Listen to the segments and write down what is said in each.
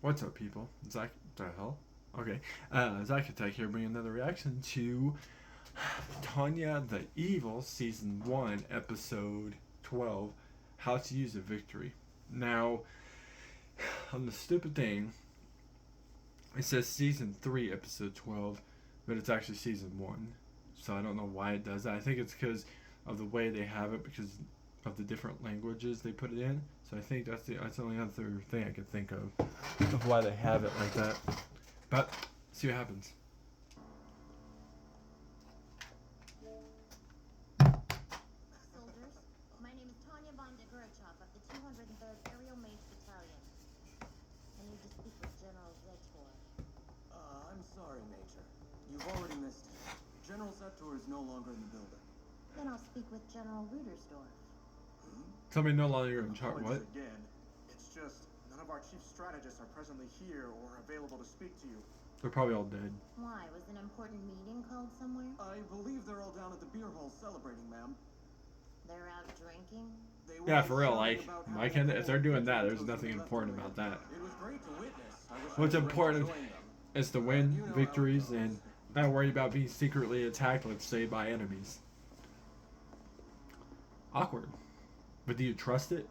What's up, people? Zach, the hell? Okay, Zach Attack here, bringing another reaction to Tanya the Evil, Season 1, Episode 12, How to Use a Victory. Now, on the stupid thing, it says Season 3, Episode 12, but it's actually Season 1. So I don't know why it does that. I think it's because of the way they have it, because of the different languages they put it in. So I think that's the only other thing I could think of why they have it like that. But see what happens. Soldiers, my name is Tanya von de Gurchov of the 203rd Aerial Mage Battalion. I need to speak with General Zetor. I'm sorry, Major. You've already missed it. General Zetor is no longer in the building. Then I'll speak with General Rudersdorf. Somebody no longer in charge. What? Again. It's just none of our chief strategists are presently here or available to speak to you. They're probably all dead. Why? Was an important meeting called somewhere? I believe they're all down at the beer hall celebrating, ma'am. They're out drinking? Yeah, for real. Like, why can't if they're doing that? There's nothing important about that. It was great to witness. What's important is to win victories and not worry about being secretly attacked, let's say, by enemies. Awkward. But do you trust it?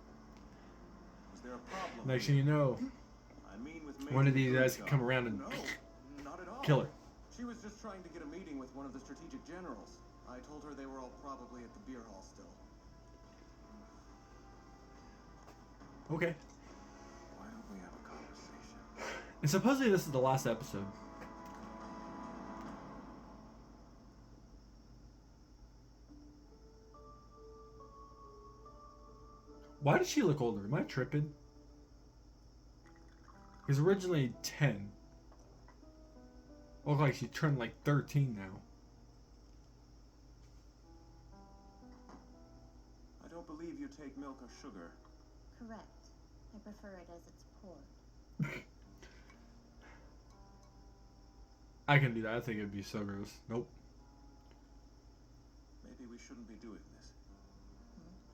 Was there a problem? Next thing you know, I mean, with one of these guys can come around and No, not at all. kill her. She was just trying to get a meeting with one of the strategic generals. I told her they were all probably at the beer hall still. Okay. Why don't we have a conversation? And supposedly this is the last episode. Why does she look older? Am I tripping? Because originally 10. Look like she turned like 13 now. I don't believe you take milk or sugar. Correct. I prefer it as it's poured. I can do that. I think it'd be so gross. Nope. Maybe we shouldn't be doing this.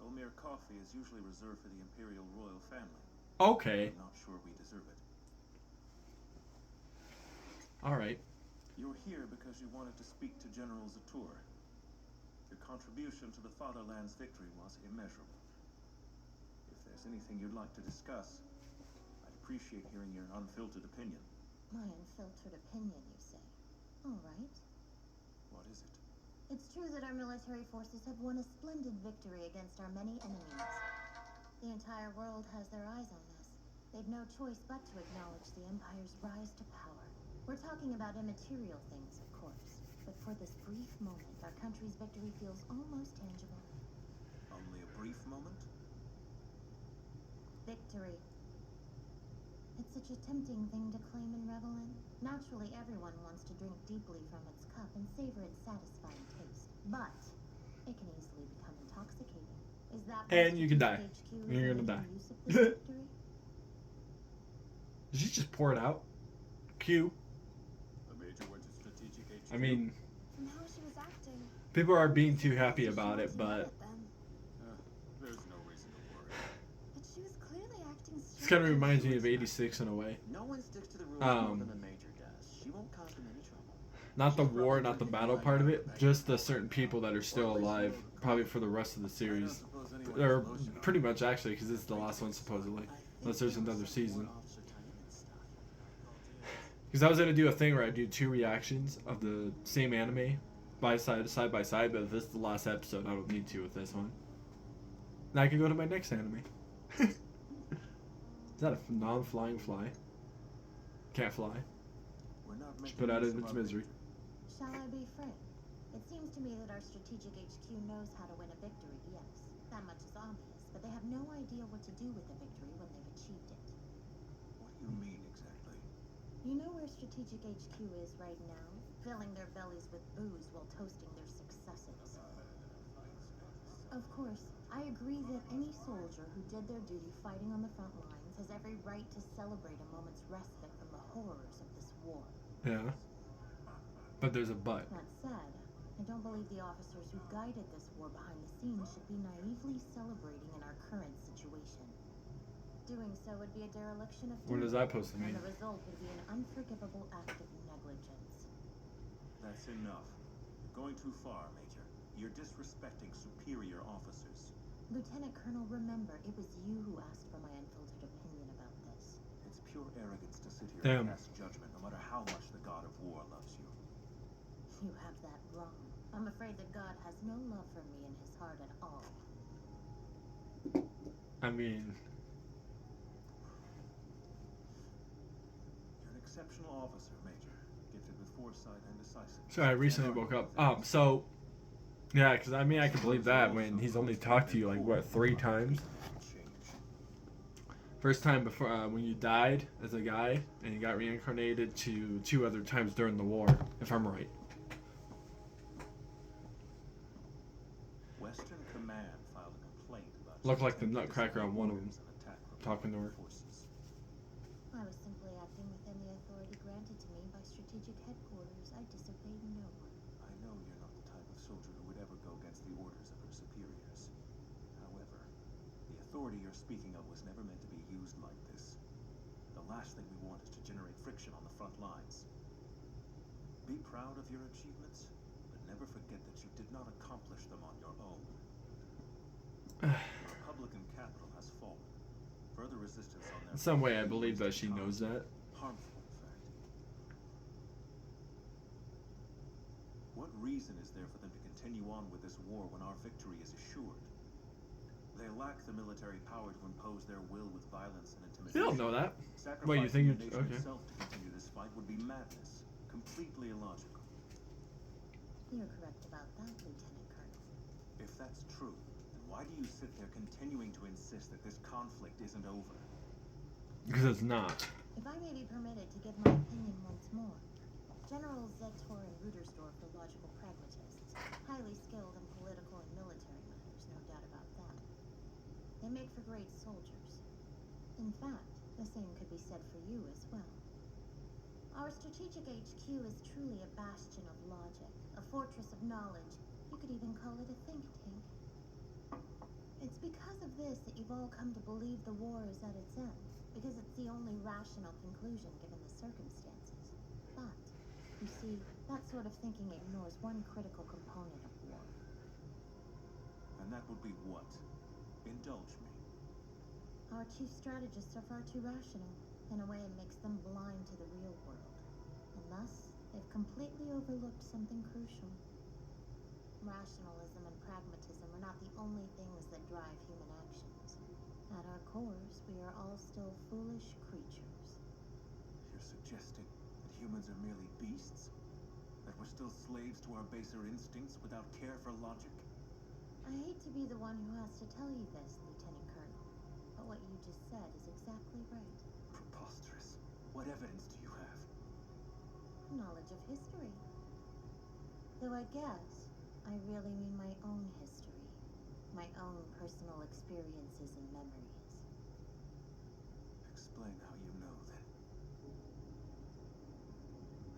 Omir coffee is usually reserved for the Imperial Royal Family. Okay. I'm not sure we deserve it. Alright. You're here because you wanted to speak to General Zetor. Your contribution to the Fatherland's victory was immeasurable. If there's anything you'd like to discuss, I'd appreciate hearing your unfiltered opinion. My unfiltered opinion, you say? All right. What is it? It's true that our military forces have won a splendid victory against our many enemies. The entire world has their eyes on us. They've no choice but to acknowledge the Empire's rise to power. We're talking about immaterial things, of course. But for this brief moment, our country's victory feels almost tangible. Only a brief moment? Victory. It's such a tempting thing to claim and revel in. Naturally, everyone wants to drink deeply from its cup and savor its satisfying taste. But it can easily become intoxicating. Is that And you can die. HQ And you're gonna die. use of this victory? Did she just pour it out? Q. The Major went to strategic HQ. I mean, From how she was acting. people are being too happy about it, but There's no reason to worry. But she was clearly acting this kind of reminds me of 86 in a way. No one sticks to the rules more Um, than the Major does. She won't cause them any trouble. Not the war, not the battle part of it, just the certain people that are still alive, probably for the rest of the series. Or pretty much actually, because this is the last one supposedly, unless there's another season. Because I was gonna do a thing where I do 2 reactions of the same anime, side by side, but if this is the last episode, I don't need to with this one. Now I can go to my next anime. Is that a non-flying fly? Can't fly. Just put out of its misery. Shall I be frank? It seems to me that our strategic HQ knows how to win a victory, yes. That much is obvious, but they have no idea what to do with the victory when they've achieved it. What do you mean exactly? You know where strategic HQ is right now? Filling their bellies with booze while toasting their successes. Of course, I agree that any soldier who did their duty fighting on the front lines has every right to celebrate a moment's respite from the horrors of this war. Yeah. But there's a but. That said, I don't believe the officers who guided this war behind the scenes should be naively celebrating in our current situation. Doing so would be a dereliction of What duty, is that supposed to mean? and the result would be an unforgivable act of negligence. That's enough. You're going too far, Major. You're disrespecting superior officers. Lieutenant Colonel, remember, it was you who asked for my unfiltered opinion about this. It's pure arrogance to sit here Damn. and pass judgment, no matter how much the God of War loves you. You have that wrong. I'm afraid that God has no love for me in his heart at all. I mean, You're an exceptional officer, Major, gifted with foresight and decisiveness. sorry, I recently woke up. So, yeah, because I mean, I can believe that when he's only talked to you like what 3 times. First time before when you died as a guy, and you got reincarnated to 2 other times during the war, if I'm right. Western Command filed a complaint about Looked like the Nutcracker on one of them, talking to her. Forces. I was simply acting within the authority granted to me by strategic headquarters. I disobeyed no one. I know you're not the type of soldier who would ever go against the orders of her superiors. However, the authority you're speaking of was never meant to be used like this. The last thing we want is to generate friction on the front lines. Be proud of your achievements, but never forget that you did not accomplish them on your own. The Republican capital has fallen. Further resistance on their In some way, I believe that she knows that. harmful, in fact. What reason is there for them to continue on with this war when our victory is assured? They lack the military power to impose their will with violence and intimidation. You don't know that. Sacrificing Wait, you think the it's nation okay? itself to continue this fight would be madness, completely illogical. You're correct about that, Lieutenant Colonel. If that's true, then why do you sit there continuing to insist that this conflict isn't over? Because it's not. If I may be permitted to give my opinion once more, Generals Zetor and Rudersdorf are logical pragmatists, highly skilled in political and military matters, no doubt about that. They make for great soldiers. In fact, the same could be said for you as well. Our strategic HQ is truly a bastion of logic, a fortress of knowledge. You could even call it a think tank. It's because of this that you've all come to believe the war is at its end, because it's the only rational conclusion given the circumstances. But, you see, that sort of thinking ignores one critical component of war. And that would be what? Indulge me. Our chief strategists are far too rational. In a way, it makes them blind to the real world. And thus, they've completely overlooked something crucial. Rationalism and pragmatism are not the only things that drive human actions. At our cores, we are all still foolish creatures. You're suggesting that humans are merely beasts? That we're still slaves to our baser instincts without care for logic? I hate to be the one who has to tell you this, Lieutenant Colonel, but what you just said is exactly right. Preposterous. What evidence do you have? Knowledge of history. Though I guess I really mean my own history, my own personal experiences and memories. Explain how you know, then.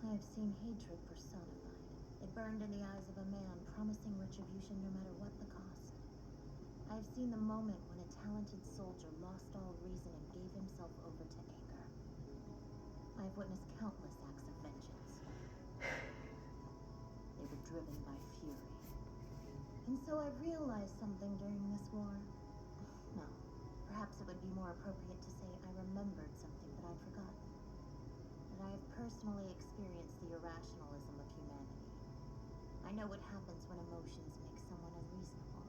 I've seen hatred personified. It burned in the eyes of a man, promising retribution no matter what the cost. I've seen the moment when a talented soldier lost all reason and gave himself over to anger. I've witnessed countless acts of vengeance. They were driven by fury. And so I realized something during this war. No, perhaps it would be more appropriate to say I remembered something that I'd forgotten. That I have personally experienced the irrationalism of humanity. I know what happens when emotions make someone unreasonable.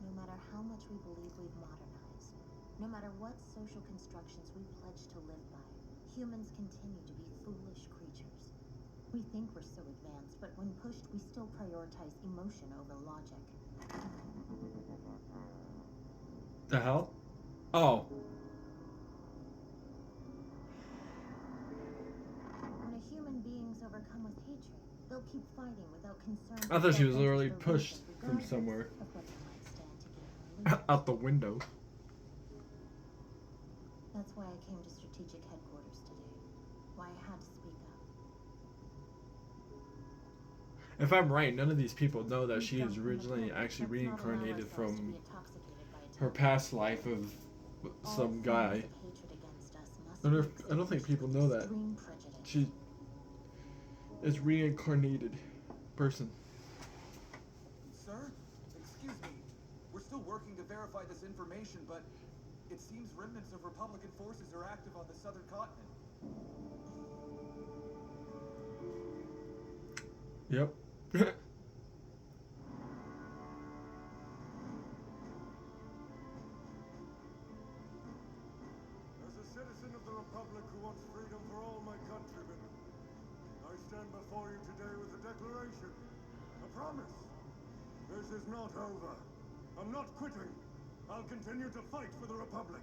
No matter how much we believe we've modernized, no matter what social constructions we pledge to live by, humans continue to be foolish creatures. We think we're so advanced, but when pushed, we still prioritize emotion over logic. The hell? Oh. When a human being's overcome with hatred, they'll keep fighting without concern. I thought she was for literally their pushed reason, from regardless somewhere. of what they might stand to gain or lose. Out the window. That's why I came to strategic headquarters today. Why I had to speak up. If I'm right, none of these people know that she We've is jumped from the originally cliff. actually Let's not allow reincarnated ourselves to from be intoxicated by her attention. past life of some guy. I don't think people know that she is reincarnated person. Sir? Excuse me. We're still working to verify this information, but it seems remnants of Republican forces are active on the southern continent. Yep. As a citizen of the Republic who wants freedom for all my countrymen, I stand before you today with a declaration. A promise. This is not over. I'm not quitting. I'll continue to fight for the Republic.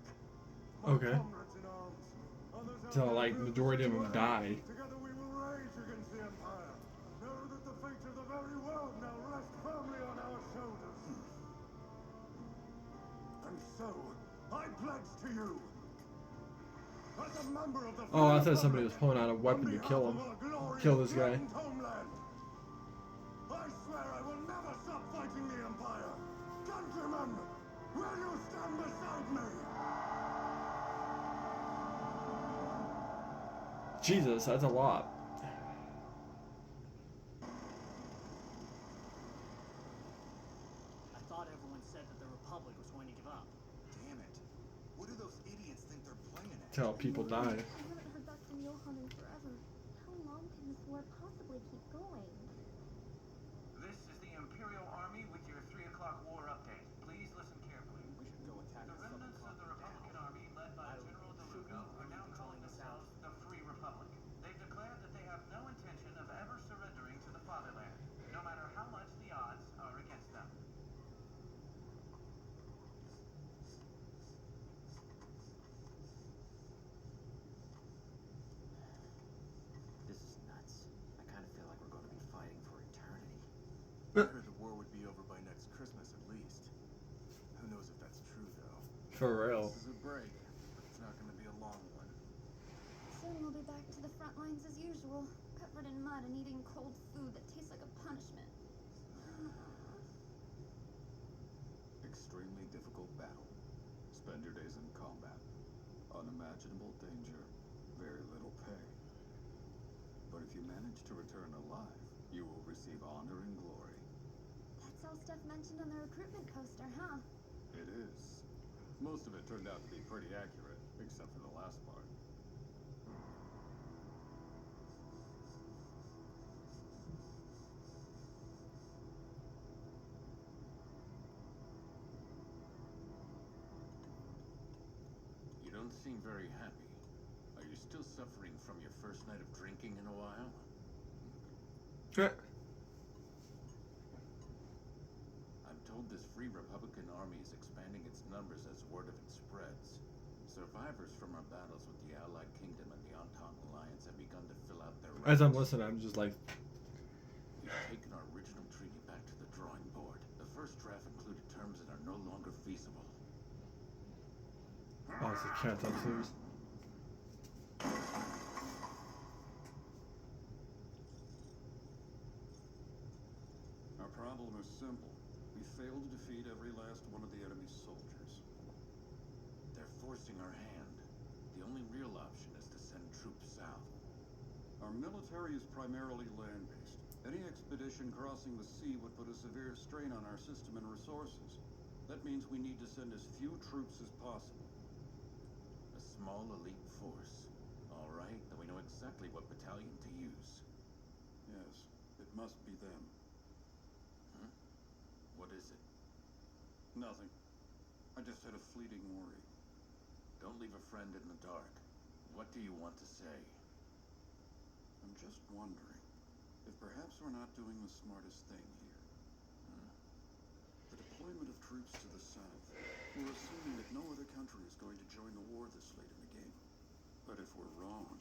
My Okay. comrades in arms. Others out Till there like feel the majority of same them way. die. Together we will rage against the Empire. Know that the fate of the very world now rests firmly on our shoulders. And so, I pledge to you, as a member of the Oh, I Free thought somebody was Republic, pulling out a weapon to on kill him. behalf of our glorious Kill this guy. threatened homeland, I swear I will never stop fighting the Empire. Countrymen, will you stand beside me? Jesus, that's a lot. I thought everyone said that the Republic was going to give up. Damn it. What do those idiots think they're playing at? Till people die. I haven't heard back from Johan in forever. How long can this war possibly keep going? This is the Imperial Army with your 3 o'clock war update. Please listen carefully. We should go attack The the southern remnants of the continent Republican now. Army, led by General DeLuca, are now calling themselves the Free Republic. They've declared that they have no intention of ever surrendering to the fatherland, no matter how much the odds are against them. This is nuts. I kind of feel like we're going to be fighting for eternity. I heard the war would be over by next Christmas at least. Who knows if that's true, though. For real. This is a break, but it's not going to be a long one. Soon we'll be back to the front lines as usual, covered in mud and eating cold food that tastes like a punishment. Extremely difficult battle. Spend your days in combat. Unimaginable danger. Very little pay. But if you manage to return alive, you will receive honor and glory. That's all Steph mentioned on the recruitment poster, huh? It is. Most of it turned out to be pretty accurate, except for the last part. You don't seem very happy. Are you still suffering from your first night of drinking in a while? I'm told this Free Republican Army is expanding its numbers as word of it spreads. Survivors from our battles with the Allied Kingdom and the Entente Alliance have begun to fill out their ranks. As I'm listening, I'm just like, We've taken our original treaty back to the drawing board. The first draft included terms that are no longer feasible. oh, it's the cat upstairs. Our problem is simple. We failed to defeat every last one of the enemy's soldiers. They're forcing our hand. The only real option is to send troops south. Our military is primarily land-based. Any expedition crossing the sea would put a severe strain on our system and resources. That means we need to send as few troops as possible. A small elite force. All right, then we know exactly what battalion to use. Yes, it must be them. Huh? What is it? Nothing. I just had a fleeting worry. Don't leave a friend in the dark. What do you want to say? I'm just wondering if perhaps we're not doing the smartest thing here. The deployment of troops to the south. We're assuming that no other country is going to join the war this late in the game. But if we're wrong,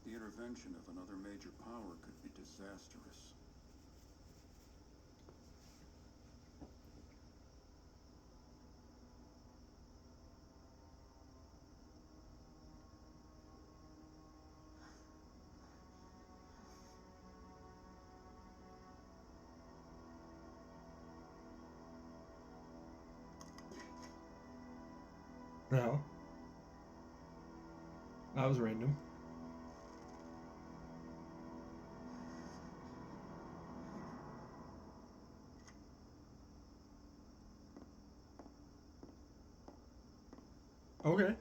the intervention of another major power could be disastrous. No. That was random. Okay.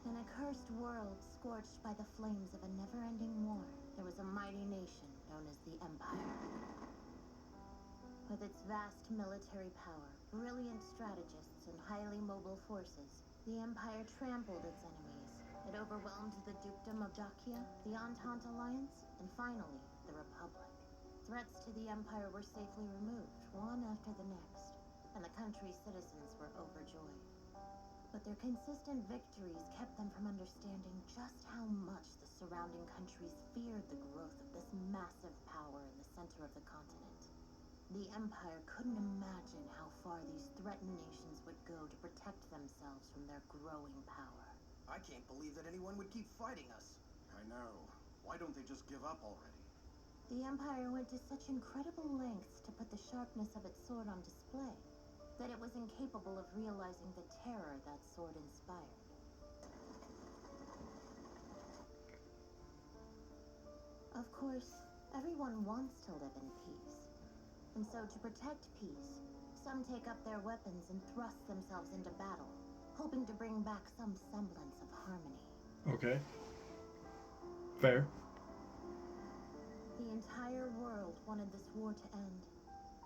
In a cursed world scorched by the flames of a never-ending war, there was a mighty nation known as the Empire. With its vast military power, brilliant strategists, and highly mobile forces, the Empire trampled its enemies. It overwhelmed the dukedom of Dacia, the Entente Alliance, and finally, the Republic. Threats to the Empire were safely removed, one after the next, and the country's citizens were overjoyed. But their consistent victories kept them from understanding just how much the surrounding countries feared the growth of this massive power in the center of the continent. The Empire couldn't imagine how far these threatened nations would go to protect themselves from their growing power. I can't believe that anyone would keep fighting us. I know. Why don't they just give up already? The Empire went to such incredible lengths to put the sharpness of its sword on display that it was incapable of realizing the terror that sword inspired. Of course, everyone wants to live in peace. And so to protect peace, some take up their weapons and thrust themselves into battle, hoping to bring back some semblance of harmony. Okay. Fair. The entire world wanted this war to end.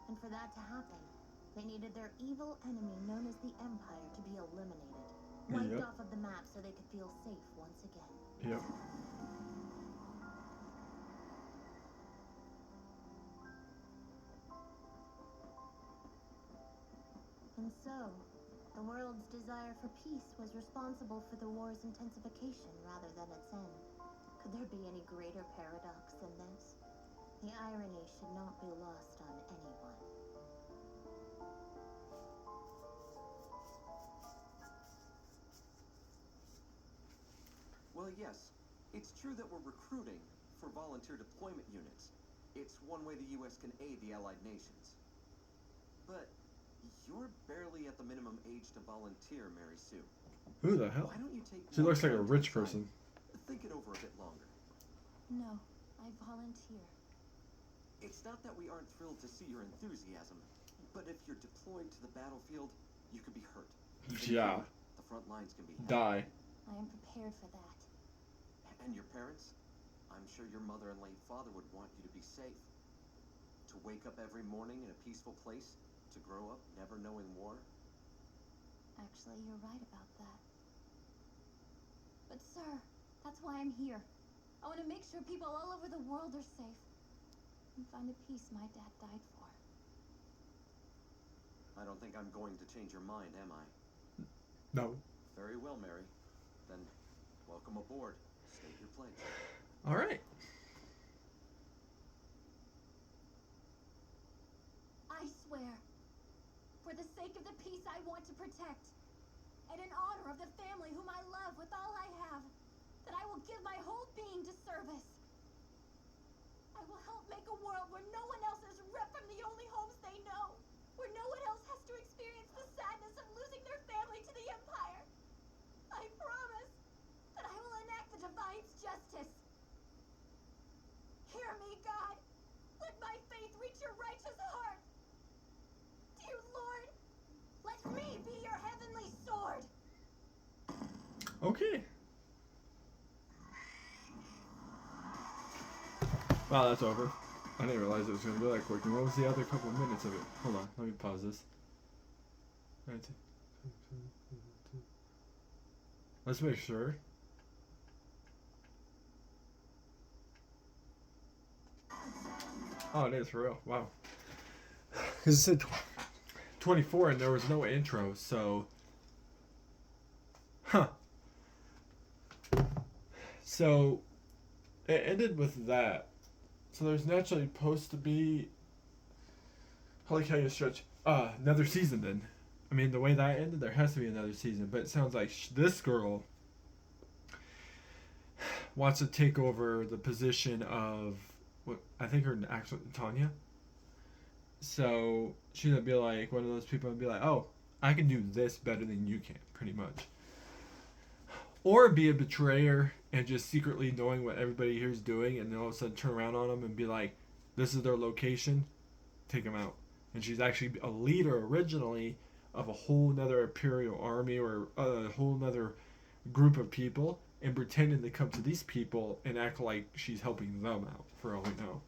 And for that to happen, they needed their evil enemy known as the Empire to be eliminated, wiped off of the map so they could feel safe once again. Yep. And so, the world's desire for peace was responsible for the war's intensification rather than its end. Could there be any greater paradox than this? The irony should not be lost on anyone. Well, yes, it's true that we're recruiting for volunteer deployment units. It's one way the U.S. can aid the Allied nations. But you're barely at the minimum age to volunteer, Mary Sue. Who the hell? Why don't you take She more looks like a time to rich decide? person. Think it over a bit longer. No, I volunteer. It's not that we aren't thrilled to see your enthusiasm, but if you're deployed to the battlefield, you could be hurt. Yeah. The front lines can be heavy. Die. I am prepared for that. And your parents? I'm sure your mother and late father would want you to be safe. To wake up every morning in a peaceful place, to grow up never knowing war. Actually, you're right about that. But sir, that's why I'm here. I want to make sure people all over the world are safe. And find the peace my dad died for. I don't think I'm going to change your mind, am I? No. Very well, Mary. Then, welcome aboard. State your pledge. All right. I swear, for the sake of the peace I want to protect, and in honor of the family whom I love with all I have, that I will give my whole being to service. I will help make a world where no one else is ripped from the only homes they know, where no one else has to experience the sadness of losing their family to the Empire. I promise that I will enact the Divine's justice. Hear me, God. Let my faith reach your righteous heart. Dear Lord, let me be your heavenly sword. Okay. Wow, that's over. I didn't realize it was going to go that quick. And what was the other couple of minutes of it? Hold on, let me pause this. Let's make sure. Oh, it is for real. Wow. Because it said 24 and there was no intro, so. Huh. So, it ended with that. So there's naturally supposed to be. I like how you stretch. another season then. I mean, the way that ended, there has to be another season. But it sounds like this girl wants to take over the position of what I think her actual Tanya. So she's gonna be like one of those people and be like, "Oh, I can do this better than you can," pretty much. Or be a betrayer and just secretly knowing what everybody here is doing, and then all of a sudden turn around on them and be like, "This is their location, take them out." And she's actually a leader originally of a whole nother imperial army or a whole nother group of people, and pretending to come to these people and act like she's helping them out, for all we know.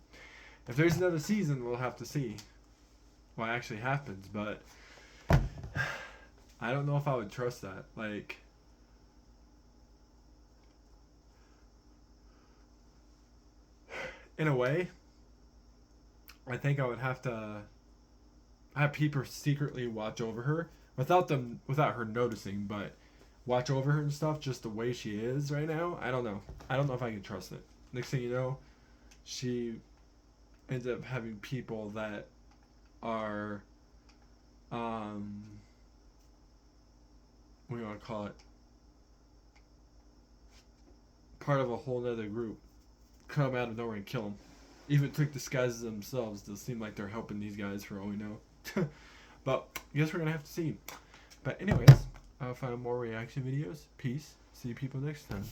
If there's another season, we'll have to see what actually happens, but I don't know if I would trust that. Like, in a way, I think I would have to have people secretly watch over her without her noticing, but watch over her and stuff just the way she is right now. I don't know if I can trust it. Next thing you know, she ends up having people that are what do you want to call it, part of a whole other group, come out of nowhere and kill them. Even took disguises themselves to seem like they're helping these guys, for all we know. But I guess we're gonna have to see. But anyways, I'll find more reaction videos. Peace. See you people next time.